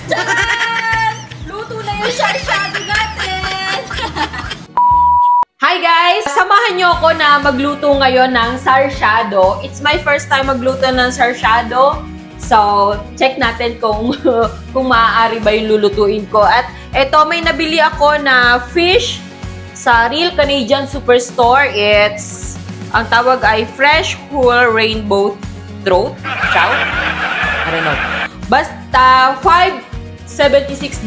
Tcharan! Luto na yung sarsyado natin! Hi guys! Samahan nyo ako na magluto ngayon ng sarsyado. It's my first time magluto ng sarsyado. So, check natin kung maaari ba yung lulutuin ko. At eto, may nabili ako na fish sa Real Canadian Superstore. It's, ang tawag ay Fresh Whole Rainbow Trout. Chow? I don't know. Basta, $5.76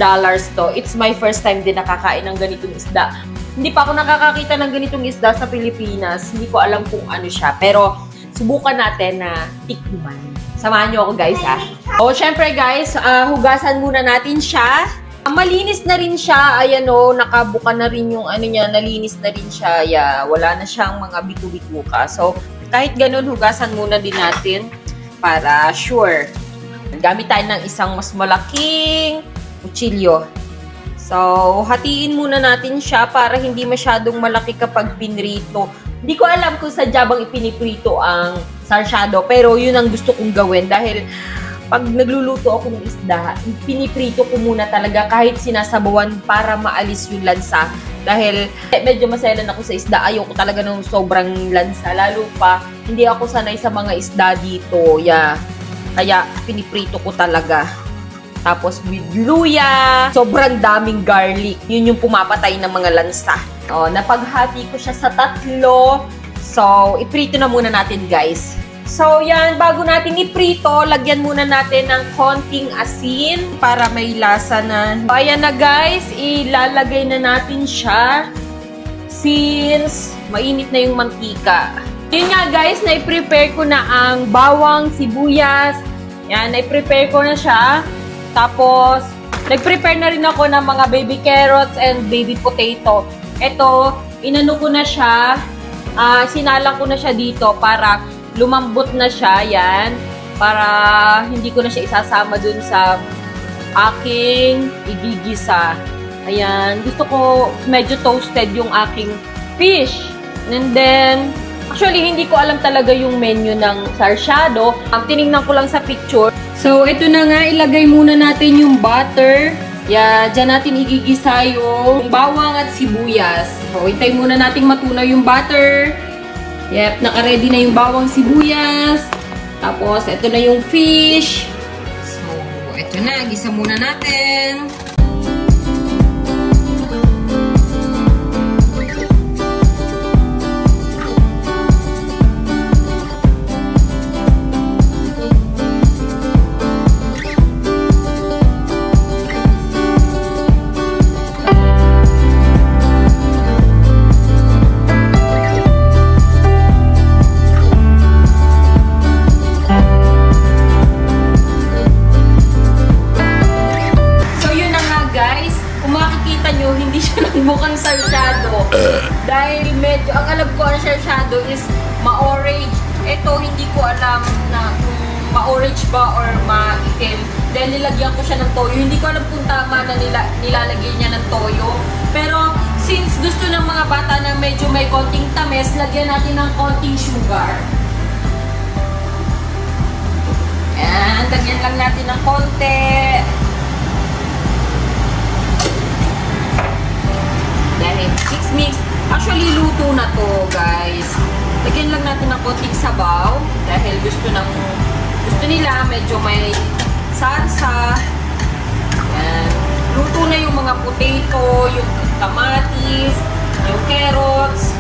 to. It's my first time din nakakain ng ganitong isda. Hindi pa ako nakakakita ng ganitong isda sa Pilipinas. Hindi ko alam kung ano siya. Pero, subukan natin na tikman. Samahan nyo ako, guys, ha? O, syempre, guys, hugasan muna natin siya. Malinis na rin siya. Ayan, o, nakabuka na rin yung ano niya. Nalinis na rin siya. Yeah, wala na siyang mga bitu-bituka. So, kahit ganun, hugasan muna din natin para sure. Gamit tayo ng isang mas malaking kutsilyo. So, hatiin muna natin siya para hindi masyadong malaki kapag pinrito. Hindi ko alam kung sadya bang ipiniprito ang sarsyado, pero yun ang gusto kong gawin dahil pag nagluluto ako ng isda, piniprito ko muna talaga kahit sinasabawan para maalis yung lansa. Dahil medyo maselan ako sa isda, ayoko talaga ng sobrang lansa. Lalo pa, hindi ako sanay sa mga isda dito. Yeah. Kaya piniprito ko talaga. Tapos with luya, sobrang daming garlic. Yun yung pumapatay ng mga lansa. O, napaghati ko siya sa 3. So, iprito na muna natin, guys. So, yan. Bago natin iprito, lagyan muna natin ng konting asin para may lasa na. So, ayan na, guys. Ilalagay na natin siya since mainit na yung mantika. Yun nga, guys, na-prepare ko na ang bawang, sibuyas. Yan, na-prepare ko na siya. Tapos, nag-prepare na rin ako ng mga baby carrots and baby potato. Ito, inano ko na siya. Sinalang ko na siya dito para lumambot na siya. Yan. Para hindi ko na siya isasama dun sa aking igigisa. Ayan. Gusto ko medyo toasted yung aking fish. And then, actually, hindi ko alam talaga yung menu ng sarsyado. Tinignan ko lang sa picture. So, ito na nga. Ilagay muna natin yung butter. Yeah, dyan natin igigisa yung bawang at sibuyas. So, hintay muna natin matunaw yung butter. Yep, naka-ready na yung bawang sibuyas. Tapos, ito na yung fish. So, ito na. Gisa muna natin. Mukhang sarsyado. Dahil medyo, ang alam ko ang sarsyado is ma-orange. Ito, hindi ko alam na kung ma-orange ba or ma-itim. Dahil nilagyan ko siya ng toyo. Hindi ko alam kung tama na nilalagay niya ng toyo. Pero, since gusto ng mga bata na medyo may konting tamis, lagyan natin ng konting sugar. Ayan, lagyan lang natin ng konti. Dahil mix. Actually, luto na to, guys. Lagyan lang natin ng konting sabaw. Dahil gusto nila medyo may sarsa. Ayan. Luto na yung mga potato, yung kamatis, yung carrots.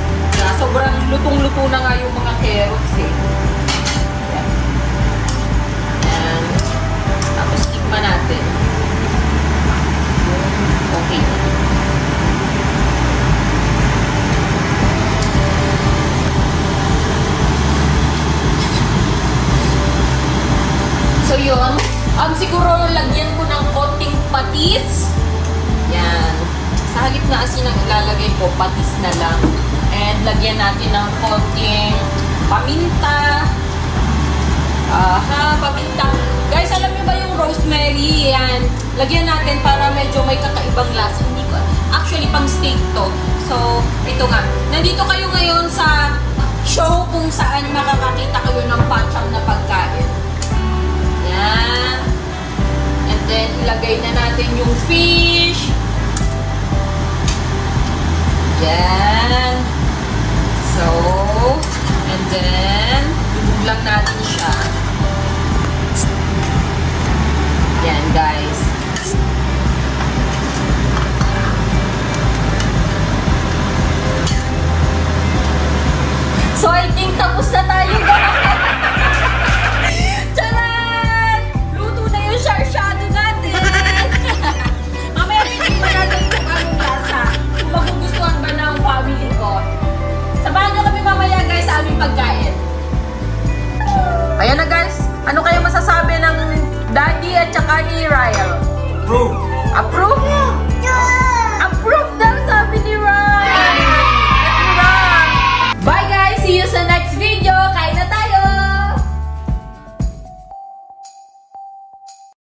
Sobrang lutong-luto na nga yung mga carrots, eh. Ayan. Ayan. Tapos, tikman natin. Okay. So, yun. Siguro lagyan ko ng konting patis. Yan. Sa halip na asin ang ilalagay ko, patis na lang. And lagyan natin ng konting paminta. Paminta. Guys, alam niyo ba yung rosemary? Yan. Lagyan natin para medyo may kakaibang lasa. Hindi ko. Actually, pang steak to. So, ito nga. Nandito kayo ngayon sa show kung saan makakakita kayo ng panchang na pagkain. Yan. And then, ilagay na natin yung fish. Yan. So, and then, ilog lang natin siya. Yan, guys. So, I think tapos na tayo, guys. Charan! Luto na yung sarsyado natin. Mamaya titignan natin kung anong lasa. Kung magugustuhan ba ng family ko. Sabahan nyo kami mamaya, guys, sa aming pagkain. Ayan na, guys. Ano kayo masasabi ng Daddy at saka ni Ryle? Approve!